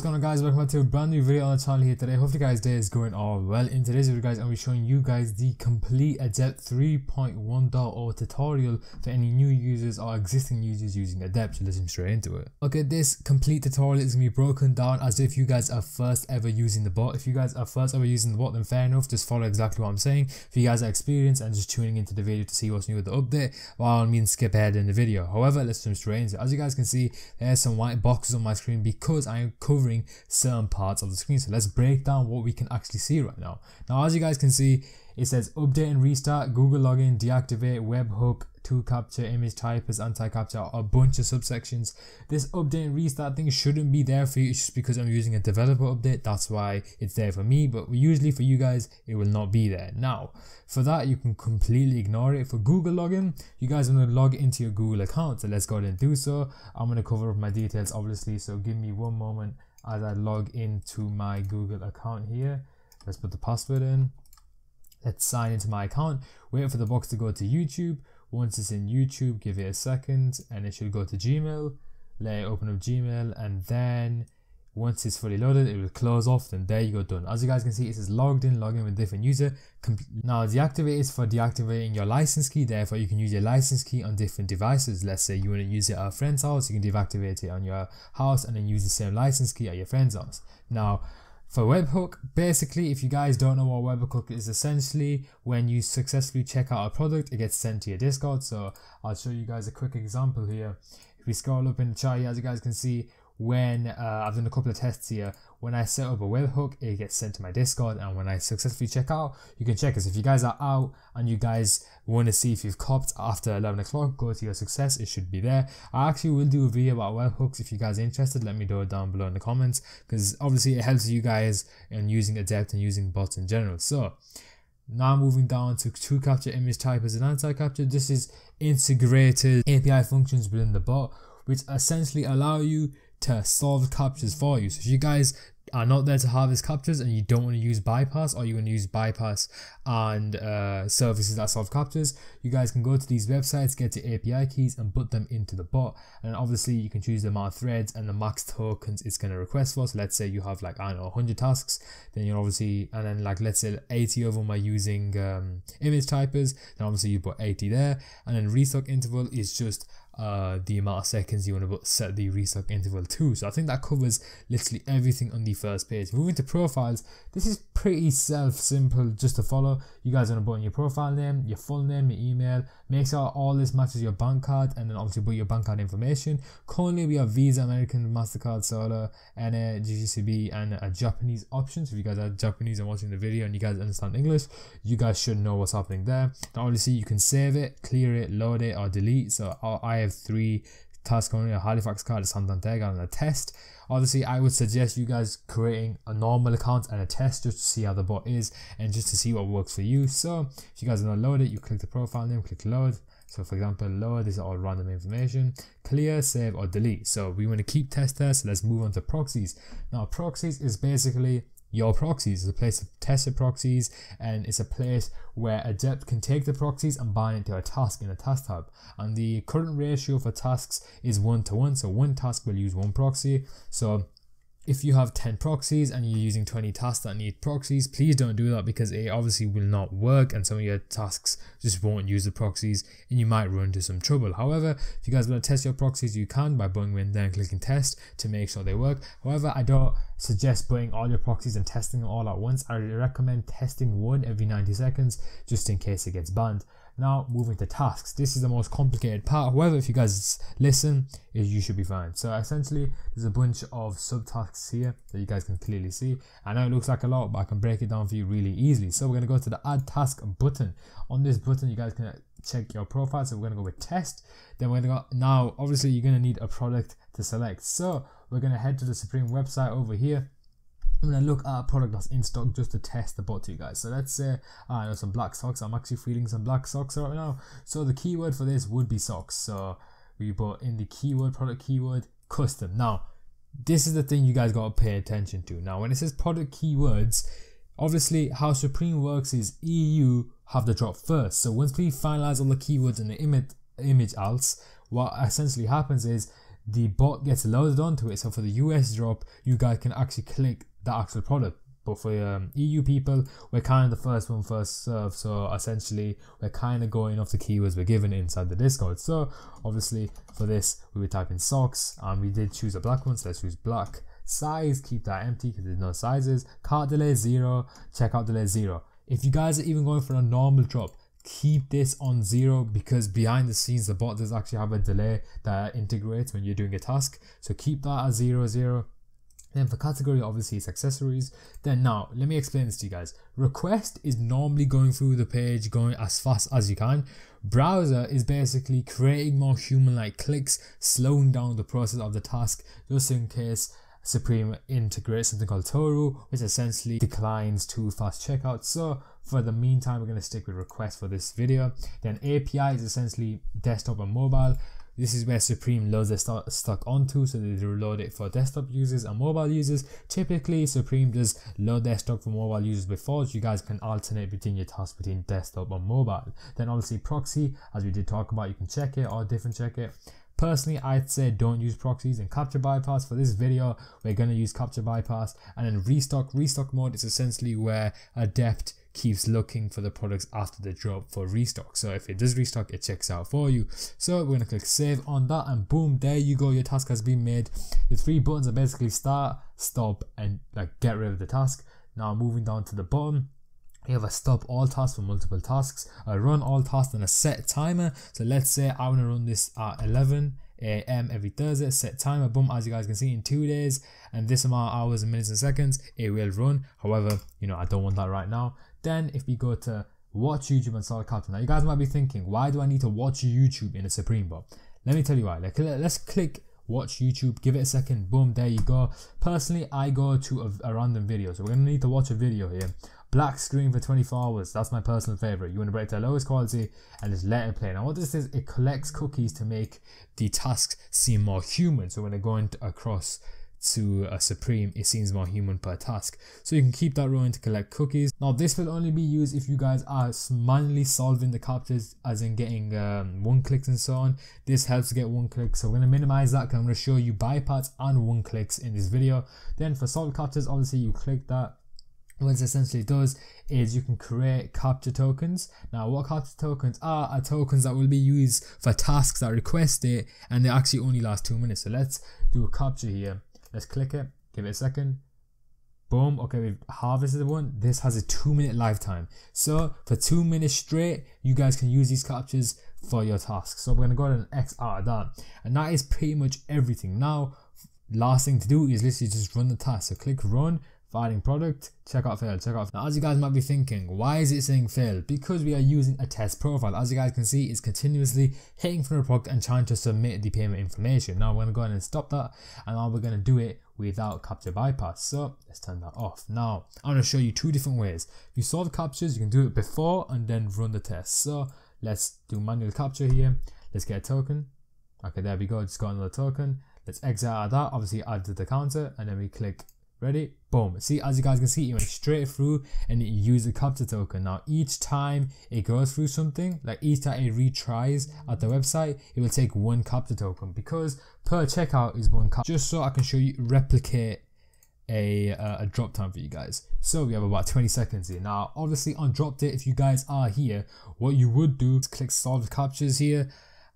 What's going on, guys? Welcome back to a brand new video on the channel here today. Hopefully guys day is going all well. In today's video guys, I'm going to be showing you guys the complete Adept 3.1.0 tutorial for any new users or existing users using Adept. So let's jump straight into it. Okay, this complete tutorial is going to be broken down as if you guys are first ever using the bot. If you guys are first ever using the bot, then fair enough, just follow exactly what I'm saying. If you guys are experienced and just tuning into the video to see what's new with the update, by all means skip ahead in the video. However, let's jump straight into it. As you guys can see, there's some white boxes on my screen because I am covering certain parts of the screen. So let's break down what we can actually see right now. Now, as you guys can see, it says update and restart, Google login, deactivate, webhook, tool capture, image typers, anti-capture, a bunch of subsections. This update and restart thing shouldn't be there for you. It's just because I'm using a developer update, that's why it's there for me, but usually for you guys it will not be there. Now for that, you can completely ignore it. For Google login, you guys are going to log into your Google account, so let's go ahead and do so. I'm going to cover up my details obviously, so give me one moment as I log into my Google account here. Let's put the password in. Let's sign into my account, wait for the box to go to YouTube. Once it's in YouTube, give it a second and it should go to Gmail. Let it open up Gmail, and then once it's fully loaded, it will close off. Then there you go, done. As you guys can see, it says logged in, login with different user. Now deactivate is for deactivating your license key, therefore you can use your license key on different devices. Let's say you want to use it at a friend's house, you can deactivate it on your house and then use the same license key at your friend's house. Now for webhook, basically, if you guys don't know what webhook is, essentially when you successfully check out a product, it gets sent to your Discord. So I'll show you guys a quick example here. If we scroll up in the chart here, as you guys can see, when I've done a couple of tests here, when I set up a webhook, it gets sent to my Discord, and when I successfully check out, you can check us. If you guys are out and you guys want to see if you've copped after 11 o'clock, go to your success, it should be there. I actually will do a video about webhooks. If you guys are interested, let me know down below in the comments, because obviously it helps you guys in using Adept and using bots in general. So now moving down to tool capture, image typers and anti-capture. This is integrated API functions within the bot, which essentially allow you to solve captures for you. So if you guys are not there to harvest captures and you don't want to use bypass, or you want to use bypass and services that solve captures, you guys can go to these websites, get the API keys and put them into the bot, and obviously you can choose the amount of threads and the max tokens it's going to request for. So let's say you have like, I don't know, 100 tasks, then you're obviously, and then like let's say 80 of them are using image typers, then obviously you put 80 there, and then restock interval is just the amount of seconds you want to set the restock interval to. So I think that covers literally everything on the first page. Moving to profiles, this is pretty simple just to follow. You guys want to put in your profile name, your full name, your email, make sure all this matches your bank card, and then obviously put your bank card information. Currently we have Visa, American, MasterCard, Solar, NA, GCB and a Japanese option. So if you guys are Japanese and watching the video and you guys understand English, you guys should know what's happening there. Now obviously you can save it, clear it, load it or delete. So I have 3 tasks currently: a Halifax card, a Santander and a test. Obviously I would suggest you guys creating a normal account and a test just to see how the bot is and just to see what works for you. So if you guys want to load it, you click the profile name, click load. So for example, load, this is all random information, clear, save or delete. So we want to keep test there, so let's move on to proxies. Now proxies is basically your proxies. It's a place to test your proxies, and it's a place where Adept can take the proxies and bind it to a task in a task tab. And the current ratio for tasks is 1:1, so one task will use one proxy. So if you have 10 proxies and you're using 20 tasks that need proxies, please don't do that, because it obviously will not work and some of your tasks just won't use the proxies and you might run into some trouble. However, if you guys want to test your proxies, you can by going in there and clicking test to make sure they work. However, I don't suggest putting all your proxies and testing them all at once. I recommend testing one every 90 seconds just in case it gets banned. Now moving to tasks, this is the most complicated part. However, if you guys listen, you should be fine. So essentially there's a bunch of subtasks here that you guys can clearly see. I know it looks like a lot, but I can break it down for you really easily. So we're going to go to the add task button. On this button you guys can check your profile. So we're going to go with test, then we're going to go, now obviously you're going to need a product to select. So we're going to head to the Supreme website over here. I'm going to look at a product that's in stock just to test the bot to you guys. So let's say I know some black socks. I'm actually feeling some black socks right now. So the keyword for this would be socks. So we put in the keyword, product keyword, custom. Now this is the thing you guys got to pay attention to. Now when it says product keywords, obviously how Supreme works is EU have the drop first. So once we finalize all the keywords in the image alts, what essentially happens is the bot gets loaded onto it. So for the US drop, you guys can actually click the actual product. But for EU people, we're kind of the first one first serve. So essentially, we're kind of going off the keywords we're given inside the Discord. So obviously for this, we would type in socks, and we did choose a black one, so let's choose black. Size, keep that empty because there's no sizes. Cart delay 0, checkout delay 0. If you guys are even going for a normal drop, keep this on 0 because behind the scenes the bot does actually have a delay that integrates when you're doing a task. So keep that at 0, 0. Then for category, obviously it's accessories. Then now, let me explain this to you guys. Request is normally going through the page, going as fast as you can. Browser is basically creating more human-like clicks, slowing down the process of the task, just in case Supreme integrates something called Toru, which essentially declines too fast checkout. So for the meantime, we're going to stick with request for this video. Then API is essentially desktop and mobile. This is where Supreme loads their stock onto, so they load it for desktop users and mobile users. Typically, Supreme does load their stock for mobile users before, so you guys can alternate between your tasks between desktop and mobile. Then obviously Proxy, as we did talk about, you can check it or different check it. Personally, I'd say don't use proxies. And capture bypass, for this video, we're going to use capture bypass. And then restock mode is essentially where Adept keeps looking for the products after the drop for restock. So if it does restock, it checks out for you. So we're going to click save on that, and boom, there you go, your task has been made. The 3 buttons are basically start, stop, and like get rid of the task. Now moving down to the bottom, you have a stop all tasks for multiple tasks, a run all tasks, and a set timer. So let's say I want to run this at 11 AM every Thursday, set timer, boom, as you guys can see, in 2 days and this amount of hours and minutes and seconds it will run. However, you know, I don't want that right now. Then if we go to watch YouTube and start capture, now you guys might be thinking, why do I need to watch YouTube in a Supreme bot? Let me tell you why. Like, let's click watch YouTube, give it a second, boom, there you go. Personally, I go to a random video, so we're gonna need to watch a video here. Black screen for 24 hours, that's my personal favorite. You want to break to the lowest quality and just let it play. Now what this is, it collects cookies to make the tasks seem more human. So when they're going across to a Supreme, it seems more human per task. So you can keep that running to collect cookies. Now this will only be used if you guys are manually solving the captures, as in getting 1 clicks and so on. This helps to get 1 click, so we're going to minimize that because I'm going to show you bypass and 1 clicks in this video. Then for solve captures, obviously you click that. What it essentially does is you can create capture tokens. Now what capture tokens are tokens that will be used for tasks that request it, and they actually only last 2 minutes. So let's do a capture here. Let's click it, give it a second, boom. Okay, we've harvested one. This has a 2-minute lifetime, so for 2 minutes straight you guys can use these captures for your tasks. So we're going to go ahead and X out of that, and that is pretty much everything. Now last thing to do is literally just run the task. So click run, finding product, checkout failed, checkout. Now as you guys might be thinking, why is it saying failed? Because we are using a test profile. As you guys can see, it's continuously hitting for the product and trying to submit the payment information. Now we're going to go ahead and stop that, and now we're going to do it without capture bypass. So let's turn that off. Now I'm going to show you 2 different ways. If you solve captures, you can do it before and then run the test. So let's do manual capture here. Let's get a token. Okay, there we go, just got another token. Let's exit out of that, obviously add to the counter, and then we click ready, boom. See, as you guys can see, it went straight through and it used the capture token. Now each time it goes through something, like each time it retries at the website, it will take 1 capture token, because per checkout is 1 capture. Just so I can show you, replicate a drop time for you guys. So we have about 20 seconds here. Now obviously on drop date, if you guys are here, what you would do is click solve captures here,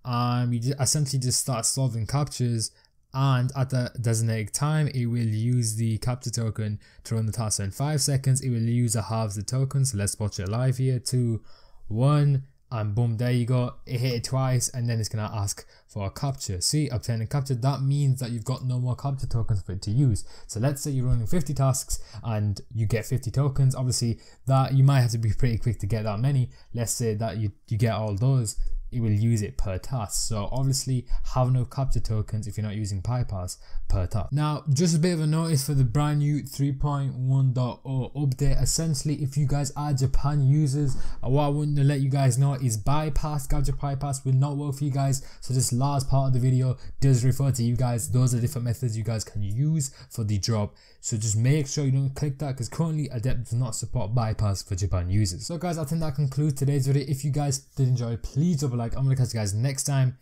and you essentially just start solving captures, and at the designated time it will use the capture token to run the task. So in 5 seconds it will use a halves the token. So let's watch it live here. 2, 1, and boom, there you go. It hit it twice, and then it's gonna ask for a capture. See, obtaining capture, that means that you've got no more capture tokens for it to use. So let's say you're running 50 tasks and you get 50 tokens. Obviously that you might have to be pretty quick to get that many. Let's say that you get all those, it will use it per task. So obviously have no capture tokens if you're not using bypass per task. Now just a bit of a notice for the brand new 3.1.0 update. Essentially, if you guys are Japan users, what I want to let you guys know is bypass, capture bypass will not work for you guys. So this last part of the video does refer to you guys. Those are different methods you guys can use for the drop. So just make sure you don't click that, because currently Adept does not support bypass for Japan users. So guys, I think that concludes today's video. If you guys did enjoy, please drop a like. I'm gonna catch you guys next time.